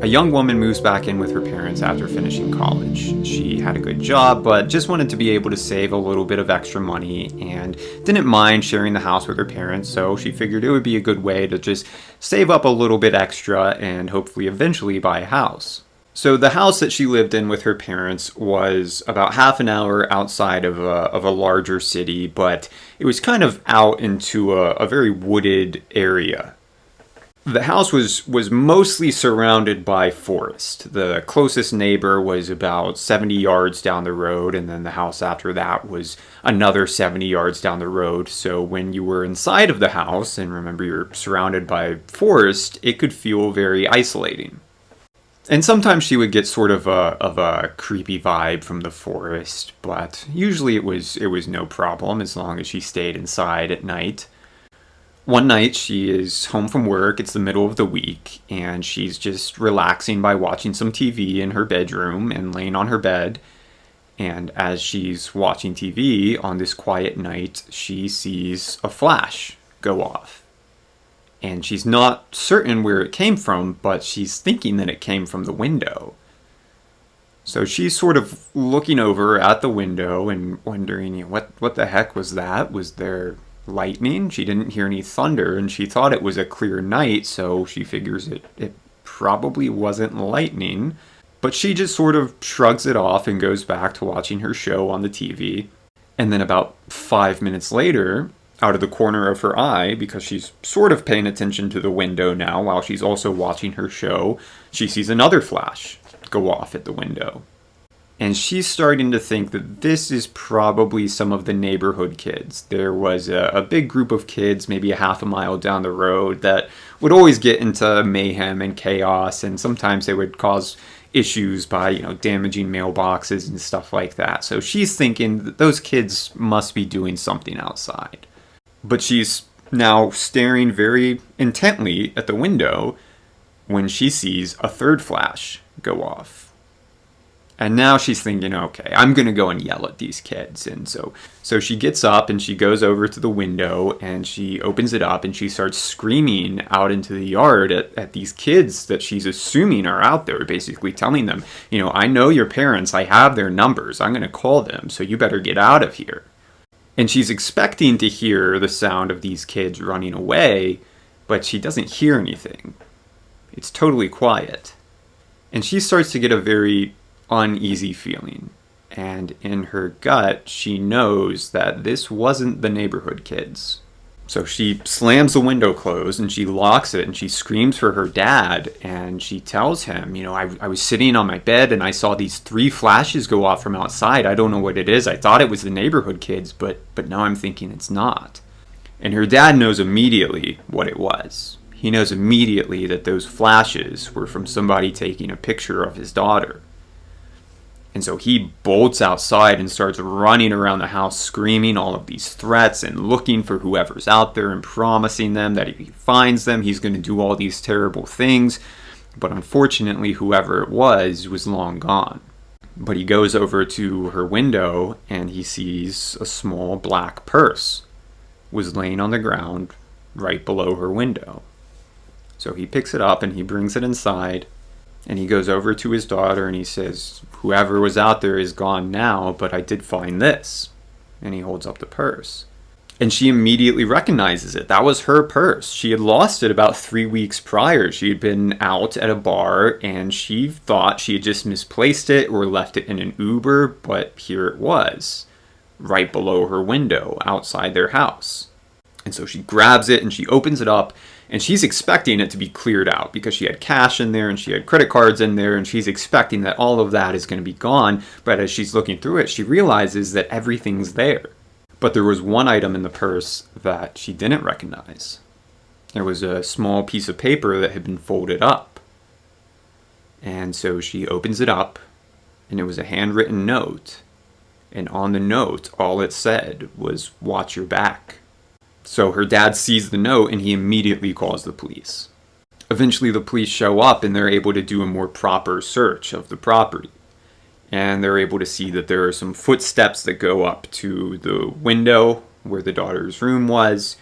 A young woman moves back in with her parents after finishing college. She had a good job, but just wanted to be able to save a little bit of extra money and didn't mind sharing the house with her parents, so she figured it would be a good way to just save up a little bit extra and hopefully eventually buy a house. So the house that she lived in with her parents was about half an hour outside of a larger city, but it was kind of out into a very wooded area. The house was mostly surrounded by forest. The closest neighbor was about 70 yards down the road, and then the house after that was another 70 yards down the road. So when you were inside of the house, and remember you're surrounded by forest, it could feel very isolating. And sometimes she would get sort of a creepy vibe from the forest, but usually it was no problem as long as she stayed inside at night. One night she is home from work, it's the middle of the week, and she's just relaxing by watching some TV in her bedroom and laying on her bed. And as she's watching TV on this quiet night, she sees a flash go off. And she's not certain where it came from, but she's thinking that it came from the window. So she's sort of looking over at the window and wondering, what the heck was that? Was there lightning? She didn't hear any thunder, and she thought it was a clear night, so she figures it probably wasn't lightning. But she just sort of shrugs it off and goes back to watching her show on the TV. And then about 5 minutes later, out of the corner of her eye, because she's sort of paying attention to the window now while she's also watching her show, she sees another flash go off at the window. And she's starting to think that this is probably some of the neighborhood kids. There was a big group of kids, maybe a half a mile down the road, that would always get into mayhem and chaos, and sometimes they would cause issues by, damaging mailboxes and stuff like that. So she's thinking that those kids must be doing something outside. But she's now staring very intently at the window when she sees a third flash go off. And now she's thinking, okay, I'm going to go and yell at these kids. And so she gets up and she goes over to the window and she opens it up and she starts screaming out into the yard at these kids that she's assuming are out there, basically telling them, I know your parents, I have their numbers, I'm going to call them, so you better get out of here. And she's expecting to hear the sound of these kids running away, but she doesn't hear anything. It's totally quiet. And she starts to get a very uneasy feeling, and in her gut she knows that this wasn't the neighborhood kids. So she slams the window closed and she locks it and she screams for her dad, and she tells him, I was sitting on my bed and I saw these 3 flashes go off from outside. I don't know what it is. I thought it was the neighborhood kids, but now I'm thinking it's not. And her dad knows immediately what it was. He knows immediately that those flashes were from somebody taking a picture of his daughter. And so he bolts outside and starts running around the house screaming all of these threats and looking for whoever's out there and promising them that if he finds them, he's going to do all these terrible things. But unfortunately, whoever it was long gone. But he goes over to her window and he sees a small black purse was laying on the ground right below her window. So he picks it up and he brings it inside. And he goes over to his daughter and he says, whoever was out there is gone now, but I did find this. And he holds up the purse. And she immediately recognizes it. That was her purse. She had lost it about 3 weeks prior. She had been out at a bar and she thought she had just misplaced it or left it in an Uber, but here it was, right below her window outside their house. And so she grabs it and she opens it up. And she's expecting it to be cleared out because she had cash in there and she had credit cards in there, and she's expecting that all of that is going to be gone. But as she's looking through it, she realizes that everything's there. But there was one item in the purse that she didn't recognize. There was a small piece of paper that had been folded up. And so she opens it up, and it was a handwritten note. And on the note, all it said was, "Watch your back." So her dad sees the note and he immediately calls the police. Eventually the police show up and they're able to do a more proper search of the property. And they're able to see that there are some footsteps that go up to the window where the daughter's room was.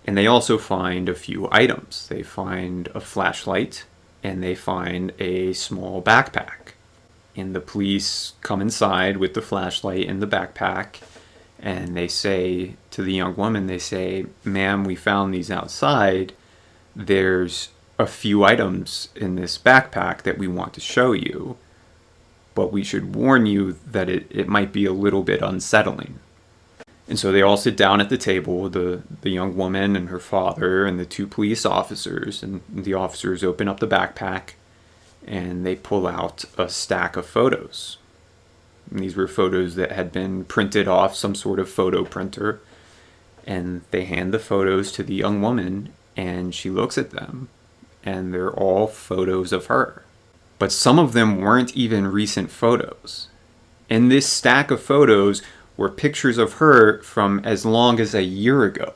And they also find a few items. They find a flashlight, and they find a small backpack. And the police come inside with the flashlight in the backpack, and they say to the young woman, they say, "Ma'am, we found these outside. There's a few items in this backpack that we want to show you, but we should warn you that it might be a little bit unsettling." And so they all sit down at the table, the young woman and her father and the two police officers, and the officers open up the backpack and they pull out a stack of photos. And these were photos that had been printed off some sort of photo printer, and they hand the photos to the young woman, and she looks at them, and they're all photos of her. But some of them weren't even recent photos. In this stack of photos were pictures of her from as long as a year ago.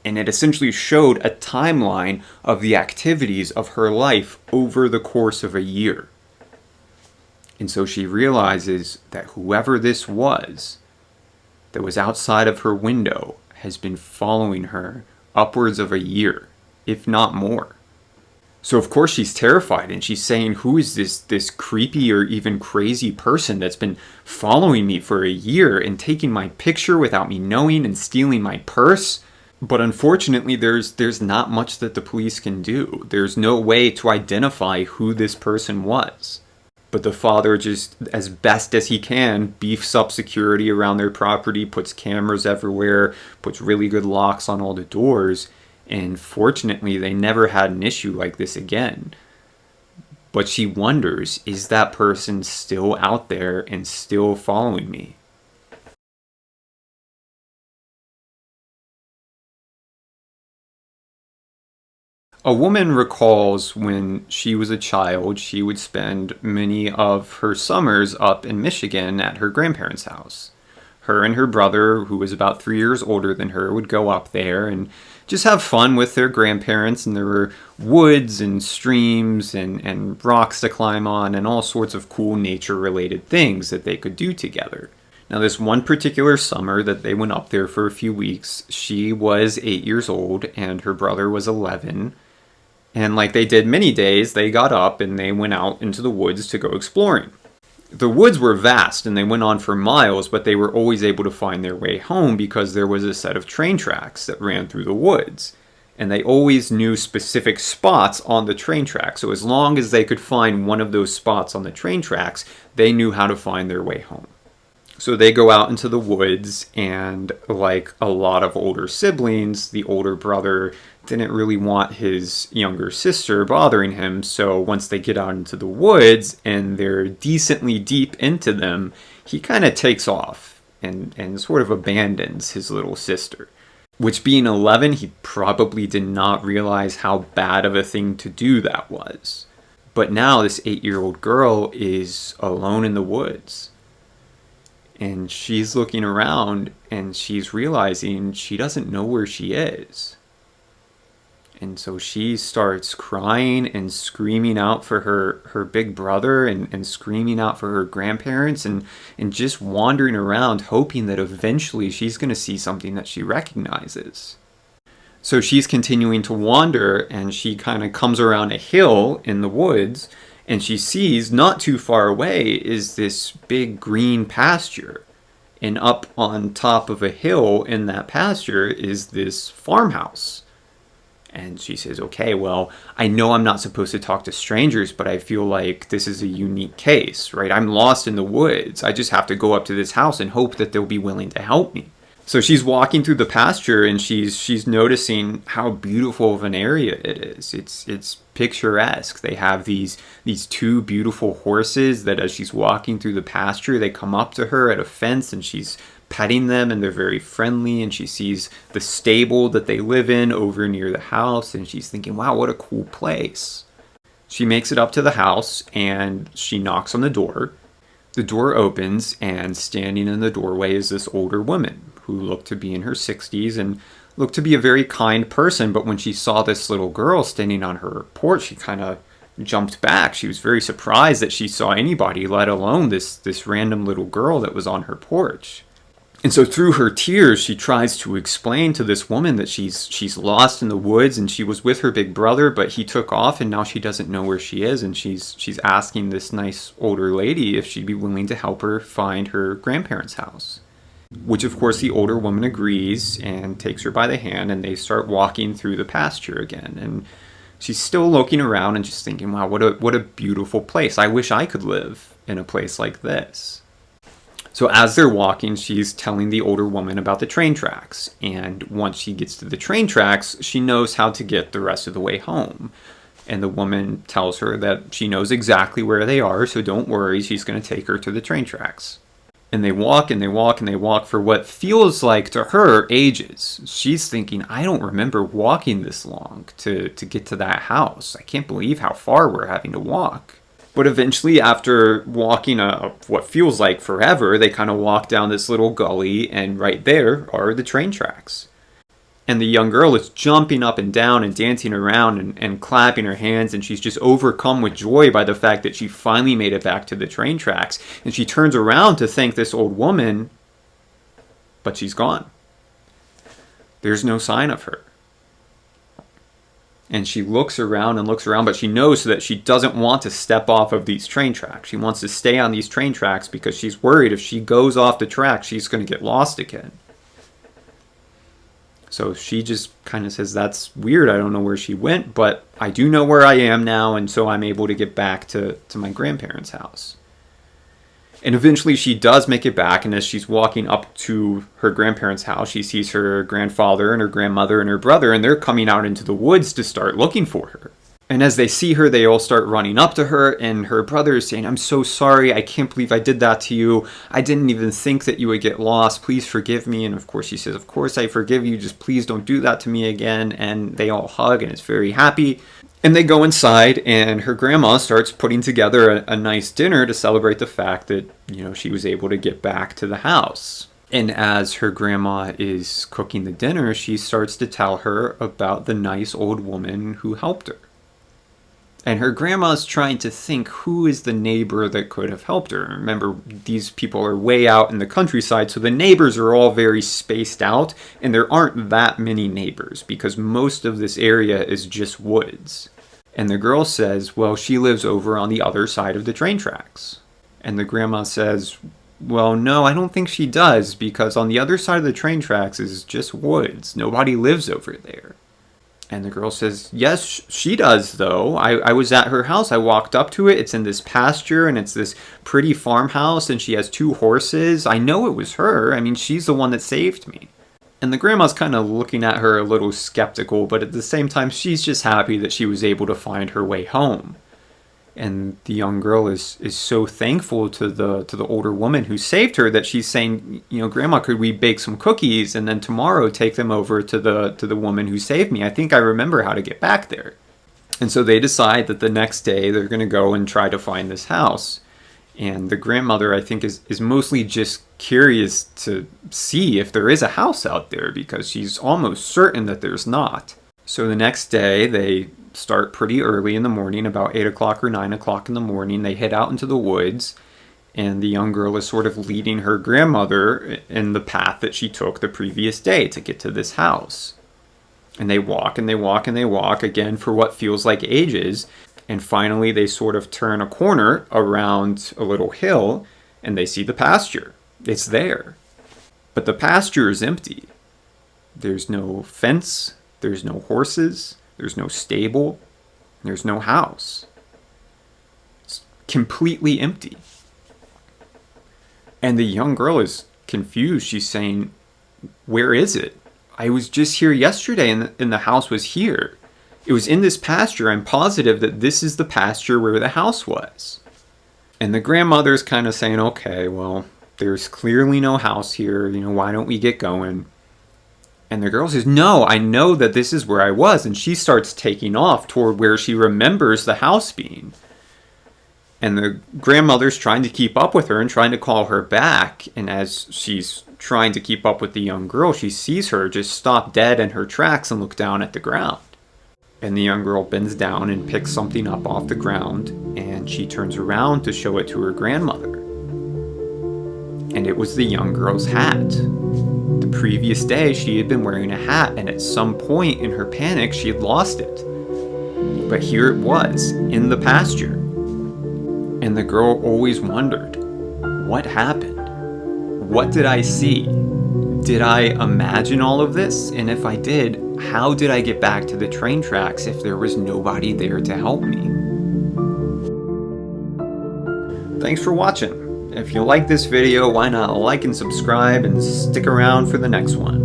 And it essentially showed a timeline of the activities of her life over the course of a year. And so she realizes that whoever this was that was outside of her window has been following her upwards of a year, if not more. So of course she's terrified, and she's saying, who is this creepy or even crazy person that's been following me for a year and taking my picture without me knowing and stealing my purse? But unfortunately, there's not much that the police can do. There's no way to identify who this person was. But the father, just as best as he can, beefs up security around their property, puts cameras everywhere, puts really good locks on all the doors. And fortunately, they never had an issue like this again. But she wonders, is that person still out there and still following me? A woman recalls when she was a child, she would spend many of her summers up in Michigan at her grandparents' house. Her and her brother, who was about 3 years older than her, would go up there and just have fun with their grandparents, and there were woods and streams and rocks to climb on and all sorts of cool nature-related things that they could do together. Now, this one particular summer that they went up there for a few weeks, she was 8 years old and her brother was 11. And like they did many days, they got up and they went out into the woods to go exploring. The woods were vast and they went on for miles, but they were always able to find their way home because there was a set of train tracks that ran through the woods. And they always knew specific spots on the train tracks. So as long as they could find one of those spots on the train tracks, they knew how to find their way home. So they go out into the woods, and like a lot of older siblings, the older brother didn't really want his younger sister bothering him. So once they get out into the woods and they're decently deep into them, he kind of takes off and sort of abandons his little sister. Which, being 11, he probably did not realize how bad of a thing to do that was. But now this 8-year-old girl is alone in the woods. And she's looking around and she's realizing she doesn't know where she is. And so she starts crying and screaming out for her big brother and screaming out for her grandparents and just wandering around hoping that eventually she's going to see something that she recognizes. So she's continuing to wander, and she kind of comes around a hill in the woods, and she sees not too far away is this big green pasture. And up on top of a hill in that pasture is this farmhouse. And she says, okay, well, I know I'm not supposed to talk to strangers, but I feel like this is a unique case, right? I'm lost in the woods. I just have to go up to this house and hope that they'll be willing to help me. So she's walking through the pasture, and she's noticing how beautiful of an area it is. It's picturesque. They have these two beautiful horses that, as she's walking through the pasture, they come up to her at a fence, and she's petting them, and they're very friendly. And she sees the stable that they live in over near the house, and she's thinking, wow, what a cool place. She makes it up to the house, and she knocks on the door. The door opens, and standing in the doorway is this older woman who looked to be in her 60s and looked to be a very kind person. But when she saw this little girl standing on her porch, she kind of jumped back. She was very surprised that she saw anybody, let alone this random little girl that was on her porch. And so through her tears, she tries to explain to this woman that she's lost in the woods and she was with her big brother, but he took off and now she doesn't know where she is. And she's asking this nice older lady if she'd be willing to help her find her grandparents' house. Which, of course, the older woman agrees and takes her by the hand, and they start walking through the pasture again. And she's still looking around and just thinking, wow, what a beautiful place. I wish I could live in a place like this. So as they're walking, she's telling the older woman about the train tracks. And once she gets to the train tracks, she knows how to get the rest of the way home. And the woman tells her that she knows exactly where they are, so don't worry, she's going to take her to the train tracks. And they walk and they walk and they walk for what feels like to her ages. She's thinking, I don't remember walking this long to get to that house. I can't believe how far we're having to walk. But eventually, after walking what feels like forever, they kind of walk down this little gully, and right there are the train tracks. And the young girl is jumping up and down and dancing around and clapping her hands, and she's just overcome with joy by the fact that she finally made it back to the train tracks. And she turns around to thank this old woman, but she's gone. There's no sign of her. And she looks around, but she knows that she doesn't want to step off of these train tracks. She wants to stay on these train tracks because she's worried if she goes off the track, she's going to get lost again. So she just kind of says, that's weird, I don't know where she went, but I do know where I am now, and so I'm able to get back to my grandparents' house. And eventually she does make it back, and as she's walking up to her grandparents' house, she sees her grandfather and her grandmother and her brother, and they're coming out into the woods to start looking for her. And as they see her, they all start running up to her, and her brother is saying, I'm so sorry, I can't believe I did that to you. I didn't even think that you would get lost. Please forgive me. And of course she says, of course I forgive you, just please don't do that to me again. And they all hug, and it's very happy. And they go inside, and her grandma starts putting together a nice dinner to celebrate the fact that, she was able to get back to the house. And as her grandma is cooking the dinner, she starts to tell her about the nice old woman who helped her. And her grandma's trying to think who is the neighbor that could have helped her. Remember, these people are way out in the countryside, so the neighbors are all very spaced out, and there aren't that many neighbors because most of this area is just woods. And the girl says, well, she lives over on the other side of the train tracks. And the grandma says, well, no, I don't think she does, because on the other side of the train tracks is just woods. Nobody lives over there. And the girl says, yes, she does, though. I was at her house. I walked up to it. It's in this pasture, and it's this pretty farmhouse, and she has 2 horses. I know it was her. I mean, she's the one that saved me. And the grandma's kind of looking at her a little skeptical, but at the same time, she's just happy that she was able to find her way home. And the young girl is so thankful to the older woman who saved her that she's saying, Grandma, could we bake some cookies and then tomorrow take them over to the woman who saved me? I think I remember how to get back there. And so they decide that the next day they're going to go and try to find this house. And the grandmother, I think, is mostly just curious to see if there is a house out there because she's almost certain that there's not. So the next day they start pretty early in the morning, about 8 o'clock or 9 o'clock in the morning. They head out into the woods, and the young girl is sort of leading her grandmother in the path that she took the previous day to get to this house. And they walk and they walk and they walk again for what feels like ages. And finally they sort of turn a corner around a little hill and they see the pasture. It's there. But the pasture is empty. There's no fence. There's no horses. There's no stable. There's no house. It's completely empty. And the young girl is confused. She's saying, where is it? I was just here yesterday and the house was here. It was in this pasture. I'm positive that this is the pasture where the house was. And the grandmother's kind of saying, okay, well, there's clearly no house here. Why don't we get going? And the girl says, no, I know that this is where I was. And she starts taking off toward where she remembers the house being. And the grandmother's trying to keep up with her and trying to call her back. And as she's trying to keep up with the young girl, she sees her just stop dead in her tracks and look down at the ground. And the young girl bends down and picks something up off the ground. And she turns around to show it to her grandmother. and it was the young girl's hat. The previous day, she had been wearing a hat, and at some point in her panic, she had lost it. But here it was, in the pasture. And the girl always wondered, what happened? What did I see? Did I imagine all of this? And if I did, how did I get back to the train tracks if there was nobody there to help me? Thanks for watching. If you like this video, why not like and subscribe and stick around for the next one.